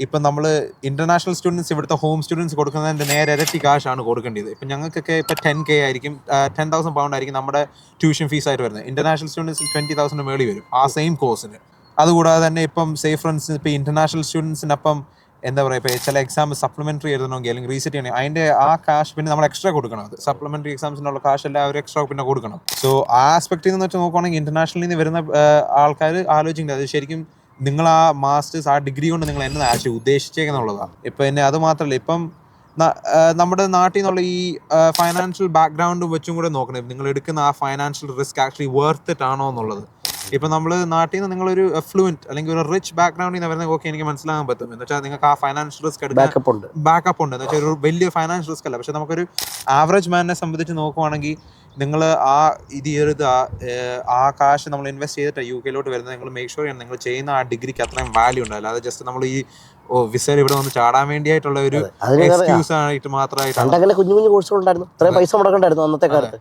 ഇപ്പം നമ്മൾ international students ഇവിടുത്തെ ഹോം സ്റ്റുഡൻസ് കൊടുക്കുന്നതിന്റെ നേരെ ഇരട്ടി കാശാണ് കൊടുക്കേണ്ടത്. ഇപ്പം ഞങ്ങൾക്കൊക്കെ ഇപ്പം 10K ആയിരിക്കും, 10,000 പൗണ്ട് ആയിരിക്കും നമ്മുടെ ട്യൂഷൻ ഫീസ് ആയിട്ട് വരുന്നത്. ഇന്റർനാഷണൽ സ്റ്റുഡൻസിന് 20,000 മേളിൽ വരും ആ സെയിം കോഴ്സിന്. അതുകൂടാതെ തന്നെ ഇപ്പം സേഫ് ഫ്രണ്ട്സ് ഇപ്പം ഇന്റർനാഷണൽ സ്റ്റുഡൻസിനപ്പം എന്താ പറയുക, ഇപ്പോൾ ചില എക്സാം സപ്ലിമെന്ററി എഴുതണമെങ്കിൽ അല്ലെങ്കിൽ റീസെറ്റ് ചെയ്യണമെങ്കിൽ അതിന്റെ ആ കാശ് പിന്നെ നമ്മൾ എക്സ്ട്രാ കൊടുക്കണം. അത് സപ്ലിമെന്ററി എക്സാംസിനുള്ള കാശ് എല്ലാം അവർ എക്സ്ട്രാ പിന്നെ കൊടുക്കണം. സോ ആ ആസ്പെക്റ്റിൽ നിന്ന് വെച്ച് നോക്കുവാണെങ്കിൽ ഇന്റർനാഷണലിൽ നിന്ന് വരുന്ന ആൾക്കാർ ആലോചിക്കുന്നത് അത് ശരിക്കും നിങ്ങൾ ആ മാസ്റ്റേഴ്സ് ആ ഡിഗ്രി കൊണ്ട് നിങ്ങൾ എന്നതാ ആക്ച്വലി ഉദ്ദേശിച്ചേക്കുന്നുള്ളതാണ്. ഇപ്പം പിന്നെ അത് മാത്രമല്ല, ഇപ്പം നമ്മുടെ നാട്ടിൽ നിന്നുള്ള ഈ ഫൈനാൻഷ്യൽ ബാക്ക്ഗ്രൗണ്ട് വെച്ചും കൂടെ നോക്കണം. നിങ്ങൾ എടുക്കുന്ന ആ financial risk actually worth it ആണോ എന്നുള്ളത്. ഇപ്പം നമ്മൾ നാട്ടിൽ നിന്ന് നിങ്ങളൊരു എഫ്ലുവൻറ്റ് അല്ലെങ്കിൽ ഒരു റിച്ച് ബാക്ക്ഗ്രൗണ്ടിൽ നിന്ന് വരുന്ന ഓക്കെ എനിക്ക് മനസ്സിലാകാൻ പറ്റും. എന്ന് വെച്ചാൽ നിങ്ങൾക്ക് ആ ഫൈനാൻഷ്യൽ റിസ്ക് എടുക്കാൻ ബാക്കപ്പ് ഉണ്ട്. എന്ന് വെച്ചാൽ ഒരു വലിയ ഫൈനാൻഷ്യൽ റിസ്ക് അല്ല. പക്ഷെ നമുക്കൊരു ആവറേജ് മാനിനെ സംബന്ധിച്ച് നോക്കുവാണെങ്കിൽ നിങ്ങൾ ആ കാശ് നമ്മൾ ഇൻവെസ്റ്റ് ചെയ്തിട്ട് UK വരുന്നത് നിങ്ങൾ മേക്ക് ഷുവർ ചെയ്യണം നിങ്ങൾ ചെയ്യുന്ന ആ ഡിഗ്രിക്ക് അത്രയും വാല്യൂ ഉണ്ട്. അല്ലാതെ ജസ്റ്റ് നമ്മൾ ഈ വിസയിൽ ഇവിടെ വന്ന് ചാടാൻ വേണ്ടിയായിട്ടുള്ള ഒരു എക്സ്ക്യൂസ് ആയിട്ട് മാത്രമായിട്ടാണ്. കുഞ്ഞു കുഞ്ഞു കോഴ്സുകളുണ്ടായിരുന്നു, ഇത്രയും പൈസ മുടക്കണ്ടായിരുന്നു അന്നത്തെ കാലത്ത്.